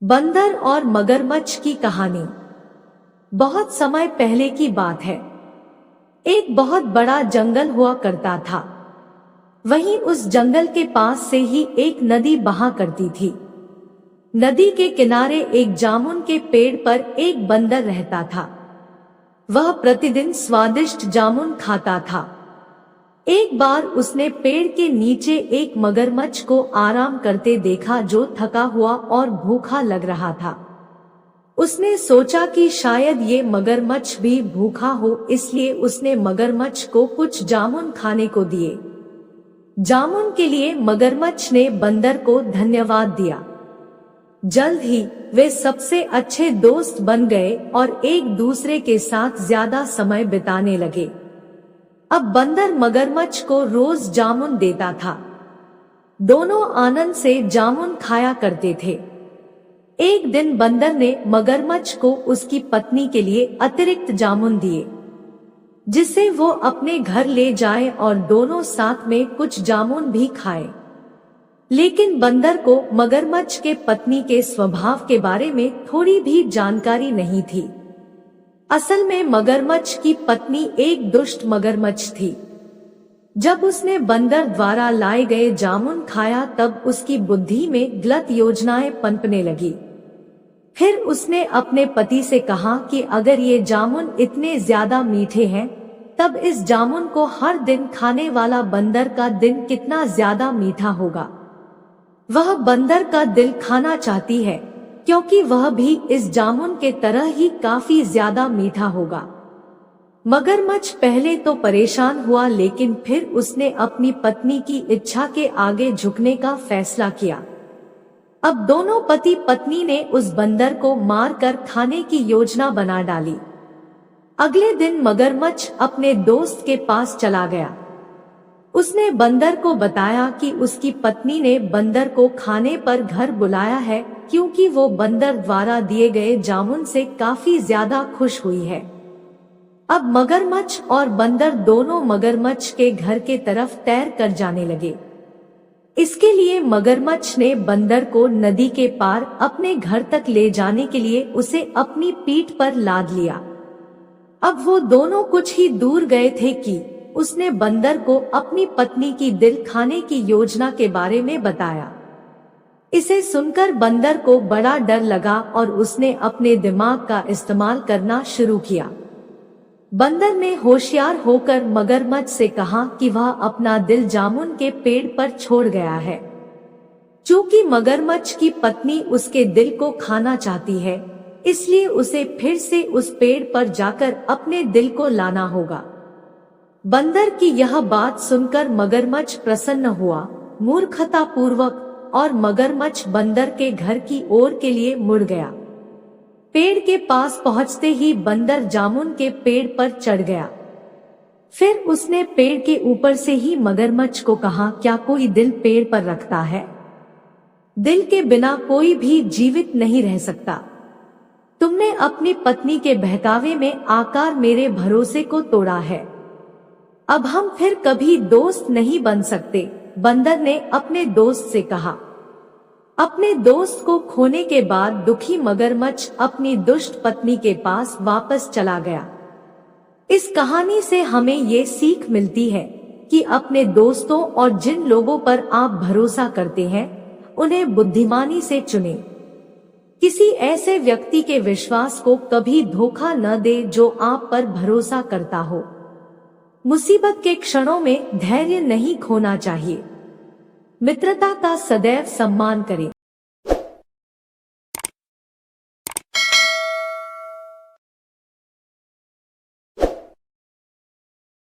बंदर और मगरमच्छ की कहानी। बहुत समय पहले की बात है। एक बहुत बड़ा जंगल हुआ करता था। वहीं उस जंगल के पास से ही एक नदी बहा करती थी। नदी के किनारे एक जामुन के पेड़ पर एक बंदर रहता था। वह प्रतिदिन स्वादिष्ट जामुन खाता था। एक बार उसने पेड़ के नीचे एक मगरमच्छ को आराम करते देखा, जो थका हुआ और भूखा लग रहा था। उसने सोचा कि शायद ये मगरमच्छ भी भूखा हो, इसलिए उसने मगरमच्छ को कुछ जामुन खाने को दिए। जामुन के लिए मगरमच्छ ने बंदर को धन्यवाद दिया। जल्द ही वे सबसे अच्छे दोस्त बन गए और एक दूसरे के साथ ज्यादा समय बिताने लगे। अब बंदर मगरमच्छ को रोज जामुन देता था। दोनों आनंद से जामुन खाया करते थे। एक दिन बंदर ने मगरमच्छ को उसकी पत्नी के लिए अतिरिक्त जामुन दिए, जिसे वो अपने घर ले जाए और दोनों साथ में कुछ जामुन भी खाए। लेकिन बंदर को मगरमच्छ के पत्नी के स्वभाव के बारे में थोड़ी भी जानकारी नहीं थी। असल में मगरमच्छ की पत्नी एक दुष्ट मगरमच्छ थी। जब उसने बंदर द्वारा लाए गए जामुन खाया, तब उसकी बुद्धि में गलत योजनाएं पनपने लगी। फिर उसने अपने पति से कहा कि अगर ये जामुन इतने ज्यादा मीठे हैं, तब इस जामुन को हर दिन खाने वाला बंदर का दिन कितना ज्यादा मीठा होगा। वह बंदर का दिल खाना चाहती है, क्योंकि वह भी इस जामुन के तरह ही काफी ज्यादा मीठा होगा। मगरमच्छ पहले तो परेशान हुआ, लेकिन फिर उसने अपनी पत्नी की इच्छा के आगे झुकने का फैसला किया। अब दोनों पति पत्नी ने उस बंदर को मारकर खाने की योजना बना डाली। अगले दिन मगरमच्छ अपने दोस्त के पास चला गया। उसने बंदर को बताया कि उसकी पत्नी ने बंदर को खाने पर घर बुलाया है, क्योंकि वो बंदर द्वारा दिए गए जामुन से काफी ज्यादा खुश हुई है। अब मगरमच्छ और बंदर दोनों मगरमच्छ के घर के तरफ तैर कर जाने लगे। इसके लिए मगरमच्छ ने बंदर को नदी के पार अपने घर तक ले जाने के लिए उसे अपनी पीठ पर लाद लिया। अब वो दोनों कुछ ही दूर गए थे कि उसने बंदर को अपनी पत्नी की दिल खाने की योजना के बारे में बताया। इसे सुनकर बंदर को बड़ा डर लगा और उसने अपने दिमाग का इस्तेमाल करना शुरू किया। बंदर ने होशियार होकर मगरमच्छ से कहा कि वह अपना दिल जामुन के पेड़ पर छोड़ गया है। चूंकि मगरमच्छ की पत्नी उसके दिल को खाना चाहती है, इसलिए उसे फिर से उस पेड़ पर जाकर अपने दिल को लाना होगा। बंदर की यह बात सुनकर मगरमच्छ प्रसन्न हुआ, मूर्खतापूर्वक, और मगरमच्छ बंदर के घर की ओर के लिए मुड़ गया। पेड़ के पास पहुंचते ही बंदर जामुन के पेड़ पर चढ़ गया। फिर उसने पेड़ के ऊपर से ही मगरमच्छ को कहा, क्या कोई दिल पेड़ पर रखता है? दिल के बिना कोई भी जीवित नहीं रह सकता। तुमने अपनी पत्नी के बहकावे में आकर मेरे भरोसे को तोड़ा है। अब हम फिर कभी दोस्त नहीं बन सकते, बंदर ने अपने दोस्त से कहा। अपने दोस्त को खोने के बाद दुखी मगरमच्छ अपनी दुष्ट पत्नी के पास वापस चला गया। इस कहानी से हमें ये सीख मिलती है कि अपने दोस्तों और जिन लोगों पर आप भरोसा करते हैं, उन्हें बुद्धिमानी से चुनें। किसी ऐसे व्यक्ति के विश्वास को कभी धोखा न दे जो आप पर भरोसा करता हो। मुसीबत के क्षणों में धैर्य नहीं खोना चाहिए। मित्रता का सदैव सम्मान करें।